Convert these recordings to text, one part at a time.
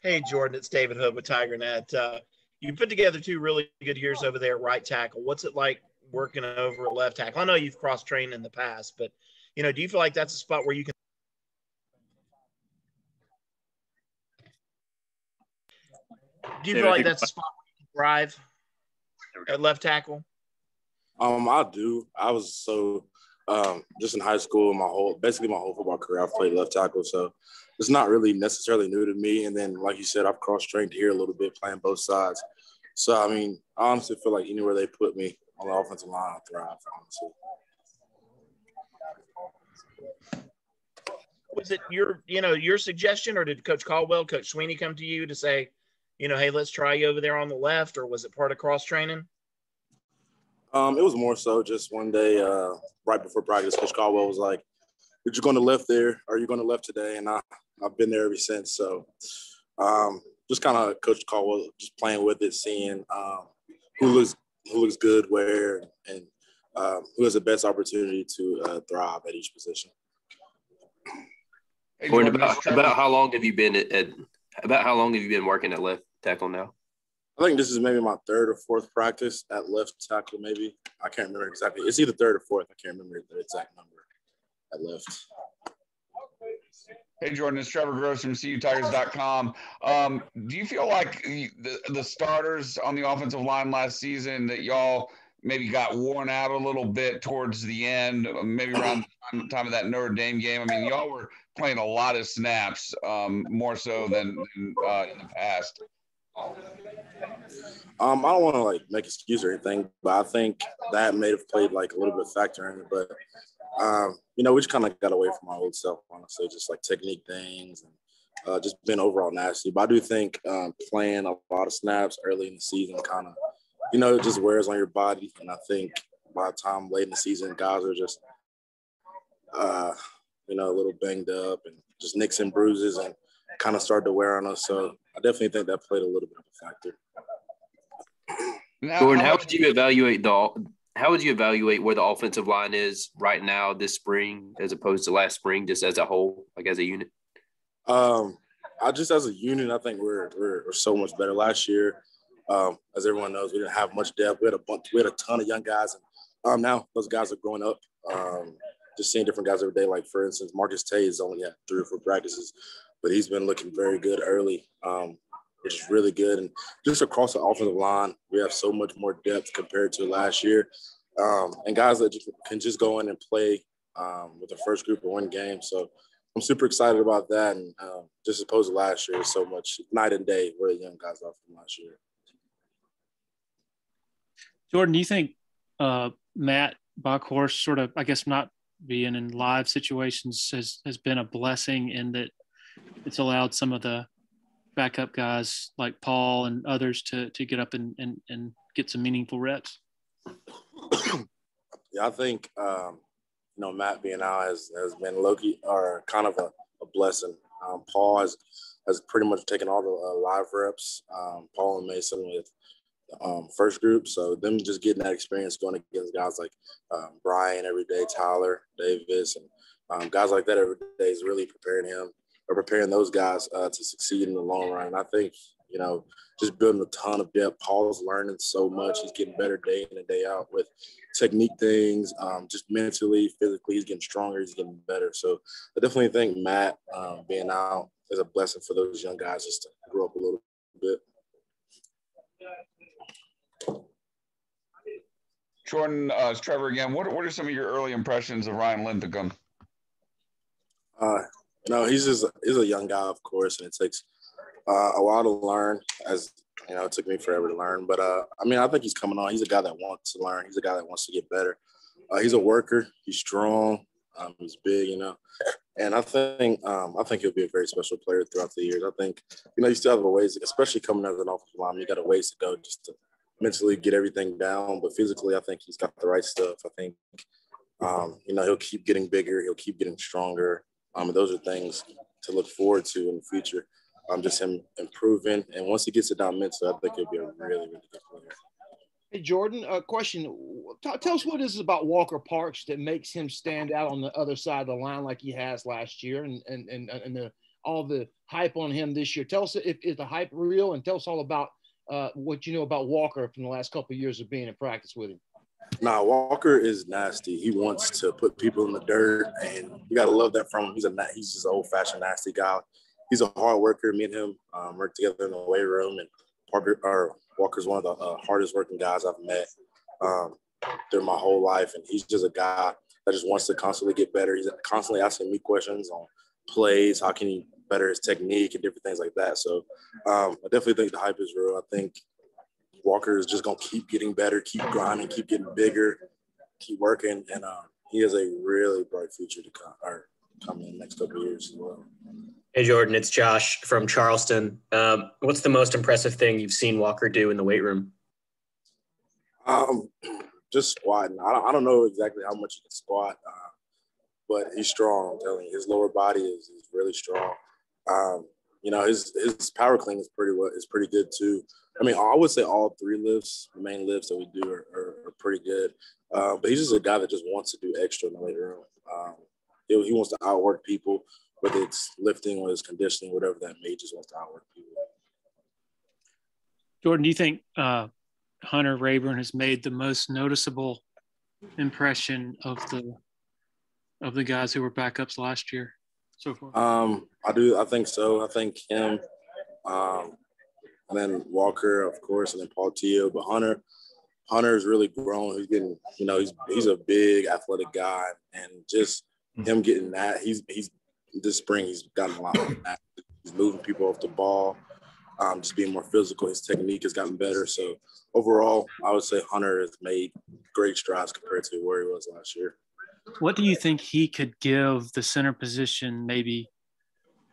Hey, Jordan, it's David Hood with TigerNet. You put together 2 really good years over there at right tackle. What's it like working over at left tackle? I know you've cross-trained in the past, but, do you feel like that's a spot where you can – do you feel like that's a spot where you can thrive at left tackle? I do. I was just in high school, basically my whole football career, I've played left tackle, so it's not really necessarily new to me. And then, like you said, I've cross-trained here a little bit, playing both sides. So, I honestly feel like anywhere they put me on the offensive line, I thrive, honestly. Was it your suggestion, or did Coach Caldwell, Coach Sweeney come to you to say, hey, let's try you over there on the left, or was it part of cross-training? It was more so just one day right before practice, Coach Caldwell was like, "Did you go to left there? Are you going to left today?" And I've been there ever since. So just kind of Coach Caldwell just playing with it, seeing who looks good where, and who has the best opportunity to thrive at each position. Hey, Jordan, about how long have you been working at left tackle now? I think this is maybe my 3rd or 4th practice at left tackle, maybe. I can't remember exactly. It's either 3rd or 4th. I can't remember the exact number at left. Hey, Jordan, it's Trevor Gross from CUTigers.com. Do you feel like the starters on the offensive line last season that y'all maybe got worn out a little bit towards the end, maybe around the time of that Notre Dame game? Y'all were playing a lot of snaps, more so than in the past. I don't want to make excuse or anything, but I think that may have played a little bit factor in it. But we just kind of got away from our old self, honestly, just technique things and just being overall nasty. But I do think playing a lot of snaps early in the season kind of, it just wears on your body. And I think by the time late in the season, guys are just, a little banged up and just nicks and bruises and kind of started to wear on us. So I definitely think that played a little bit of a factor. Jordan, how would you evaluate where the offensive line is right now this spring as opposed to last spring, just as a whole, as a unit? As a unit, I think we're so much better. Last year, as everyone knows, we didn't have much depth. We had a ton of young guys, and now those guys are growing up. Just seeing different guys every day. Like, for instance, Marcus Tay has only had 3 or 4 practices, but he's been looking very good early, which is really good. And just across the offensive line, we have so much more depth compared to last year. And guys that can just go in and play with the first group and win games. So I'm super excited about that. And just as opposed to last year, so much night and day where the young guys are from last year. Jordan, do you think Matt Bockhorst sort of, not being in live situations has been a blessing in that it's allowed some of the backup guys like Paul and others to get up and get some meaningful reps? Yeah, I think, Matt being out has been low-key or kind of a blessing. Paul has pretty much taken all the live reps, Paul and Mason with first group. So them just getting that experience going against guys like Brian every day, Tyler, Davis, and guys like that every day is really preparing those guys to succeed in the long run. And I think, just building a ton of depth. Paul's learning so much. He's getting better day in and day out with technique things, just mentally, physically. He's getting stronger. He's getting better. So I definitely think Matt being out is a blessing for those young guys just to grow up a little bit. Jordan, it's Trevor again. What are some of your early impressions of Ryan Linthicum? He's a young guy, of course, and it takes a while to learn. As it took me forever to learn. But I think he's coming on. He's a guy that wants to learn. He's a guy that wants to get better. He's a worker. He's strong. He's big, And I think he'll be a very special player throughout the years. I think, you still have a ways, especially coming as an offensive lineman, you got a ways to go just to mentally get everything down. But physically, I think he's got the right stuff. I think, he'll keep getting bigger. He'll keep getting stronger. And those are things to look forward to in the future. Just him improving. And once he gets it down mentally, I think he'll be a really, really good player. Hey, Jordan, a question. Tell us what it is about Walker Parks that makes him stand out on the other side of the line like he has last year and the all the hype on him this year. Tell us if is the hype real, and tell us all about what you know about Walker from the last couple of years of being in practice with him. Nah, Walker is nasty. He wants to put people in the dirt, and you got to love that from him. He's just an old-fashioned nasty guy. He's a hard worker. Me and him work together in the weight room, and Walker's one of the hardest working guys I've met through my whole life, and he's just a guy that just wants to constantly get better. He's constantly asking me questions on plays, how can he better his technique and different things like that. So I definitely think the hype is real. I think Walker is just going to keep getting better, keep grinding, keep getting bigger, keep working, and he has a really bright future to come in the next couple of years as well. Hey, Jordan, it's Josh from Charleston. What's the most impressive thing you've seen Walker do in the weight room? Just squatting. I don't know exactly how much he can squat, but he's strong. I'm telling you, his lower body is really strong. You know, his power clean is pretty good too. I mean, I would say all three lifts, the main lifts that we do are pretty good. But he's just a guy that just wants to do extra in the weight room. He wants to outwork people, whether it's lifting or it's conditioning, whatever that may, just wants to outwork people. Jordan, do you think Hunter Rayburn has made the most noticeable impression of the guys who were backups last year so far? I do. I think so. I think him, and then Walker, of course, and then Paul Teo. But Hunter's really grown. He's getting, you know, he's a big athletic guy, and just him getting that. He's this spring he's gotten a lot of that. He's moving people off the ball, just being more physical. His technique has gotten better. So overall, I would say Hunter has made great strides compared to where he was last year. What do you think he could give the center position maybe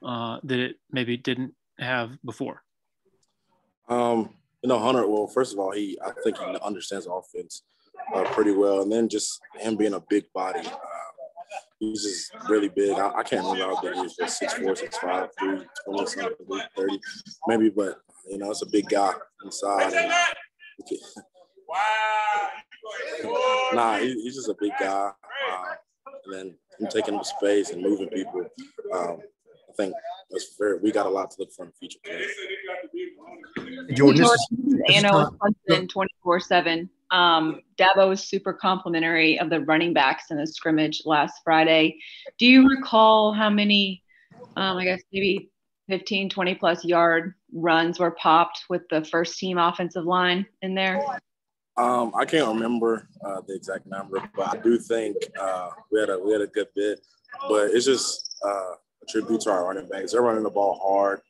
that it maybe didn't have before? You know, Hunter, well, first of all, I think he understands offense pretty well. And then just him being a big body. He's just really big. I can't remember how big he is, but 6'4", 6'5", 320 something, 30 maybe. But, you know, it's a big guy inside. And, he's just a big guy. And then him taking up space and moving people. I think we got a lot to look for in the future. Jordan, Anna with Clemson 24/7. Dabo was super complimentary of the running backs in the scrimmage last Friday. Do you recall how many, I guess maybe 15, 20 plus yard runs were popped with the first team offensive line in there? I can't remember the exact number, but I do think we had a good bit. But it's just a tribute to our running backs. They're running the ball hard.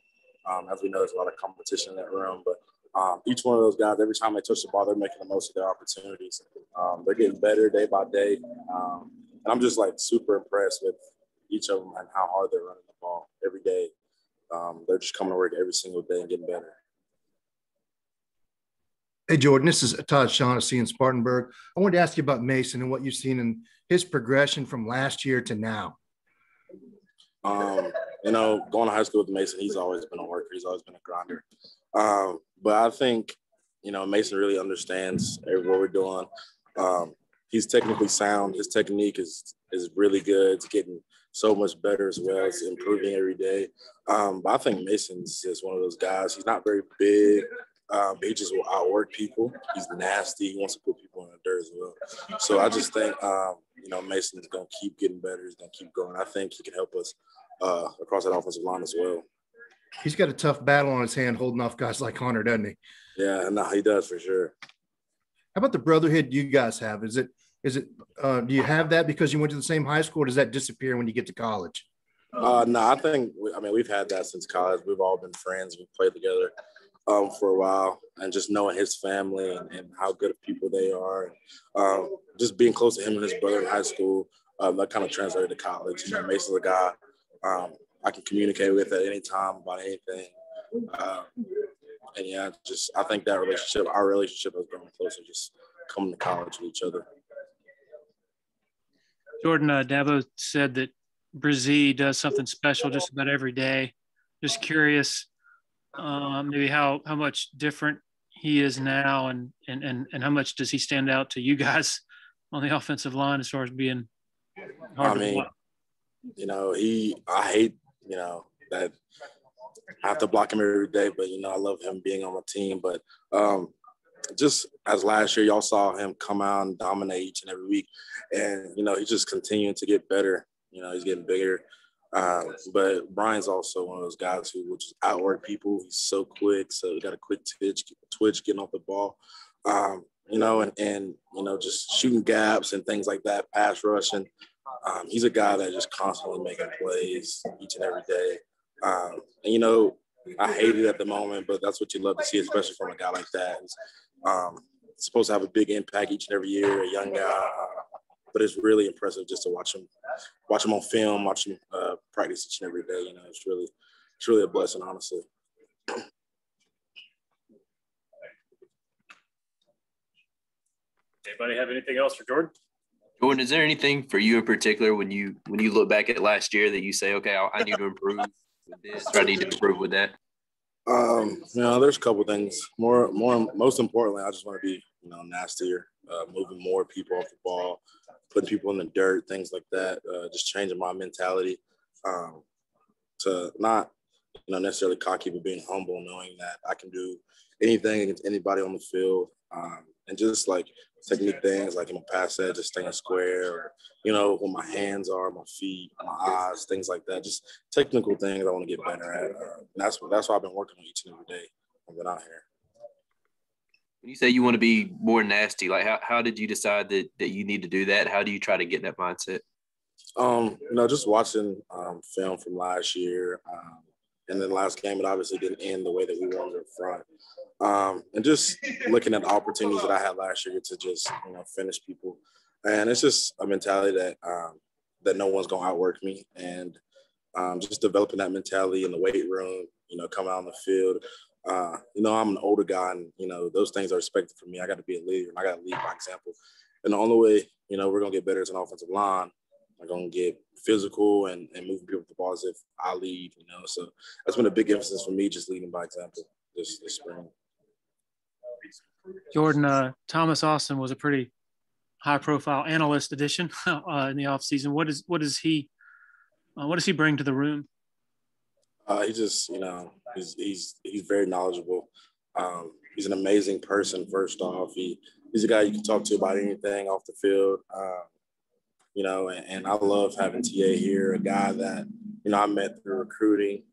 As we know, there's a lot of competition in that room. But each one of those guys, every time they touch the ball, they're making the most of their opportunities. They're getting better day by day. And I'm just, like, super impressed with each of them and how hard they're running the ball every day. They're just coming to work every single day and getting better. Hey, Jordan, this is Todd Shaughnessy in Spartanburg. I wanted to ask you about Mason and what you've seen in his progression from last year to now. You know, going to high school with Mason, he's always been a worker. He's always been a grinder. But I think, you know, Mason really understands what we're doing. He's technically sound. His technique is really good. It's getting so much better as well. It's improving every day. But I think Mason's just one of those guys. He's not very big. He just will outwork people. He's nasty. He wants to put people in the dirt as well. So I just think, you know, Mason is going to keep getting better. He's going to keep going. I think he can help us across that offensive line as well. He's got a tough battle on his hand holding off guys like Hunter, doesn't he? Yeah, no, he does for sure. How about the brotherhood you guys have? Is it do you have that because you went to the same high school, or does that disappear when you get to college? No, I think, we've had that since college. We've all been friends. We've played together for a while, and just knowing his family and how good of people they are. And, just being close to him and his brother in high school, that kind of translated to college. You know, Mason's a guy I can communicate with at any time about anything. And yeah, I think that our relationship has grown closer just coming to college with each other. Jordan, Dabo said that Bresee does something special just about every day. Just curious, maybe how much different he is now, and how much does he stand out to you guys on the offensive line as far as being hard to block? You know, I hate, you know, that I have to block him every day, but, I love him being on my team. But just as last year, y'all saw him come out and dominate each and every week. And, he's just continuing to get better. He's getting bigger. But Brian's also one of those guys who will just outwork people. He's so quick. So he got a quick twitch getting off the ball. Just shooting gaps and things like that, pass rushing. He's a guy that just constantly making plays each and every day. I hate it at the moment, but that's what you love to see, especially from a guy like that. He's supposed to have a big impact each and every year, a young guy. But it's really impressive just to watch him on film, watch him practice each and every day. It's really a blessing, honestly. Anybody have anything else for Jordan? Jordan, is there anything for you in particular when you look back at last year that you say, okay, I need to improve with this, or I need to improve with that? There's a couple things. Most importantly, I just want to be, nastier, moving more people off the ball, putting people in the dirt, things like that. Just changing my mentality to not, necessarily cocky, but being humble, knowing that I can do anything against anybody on the field, and just like technique things like in my pass set, just staying square, or where my hands are, my feet, my eyes, things like that. Just technical things I want to get better at. And that's what I've been working on each and every day I've been out here. When you say you want to be more nasty, like how did you decide that you need to do that? How do you try to get that mindset? Just watching film from last year, and then last game, it obviously didn't end the way that we wanted in front. And just looking at the opportunities that I had last year to just, finish people. And it's just a mentality that no one's going to outwork me. And just developing that mentality in the weight room, coming out on the field. I'm an older guy, and, those things are expected from me. I got to be a leader, and I got to lead by example. And the only way, we're going to get better as an offensive line, I'm going to get physical and moving people with the ball as if I lead, So that's been a big emphasis for me, just leading by example this spring. Jordan, Thomas Austin was a pretty high-profile analyst addition in the offseason. What does he bring to the room? He just, he's very knowledgeable. He's an amazing person. First off, he's a guy you can talk to about anything off the field. And I love having TA here, a guy that, I met through recruiting,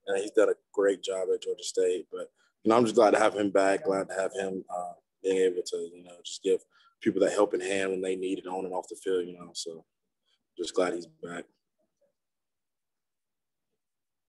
and he's done a great job at Georgia State. But, I'm just glad to have him back, glad to have him being able to, just give people that helping hand when they need it on and off the field, So just glad he's back.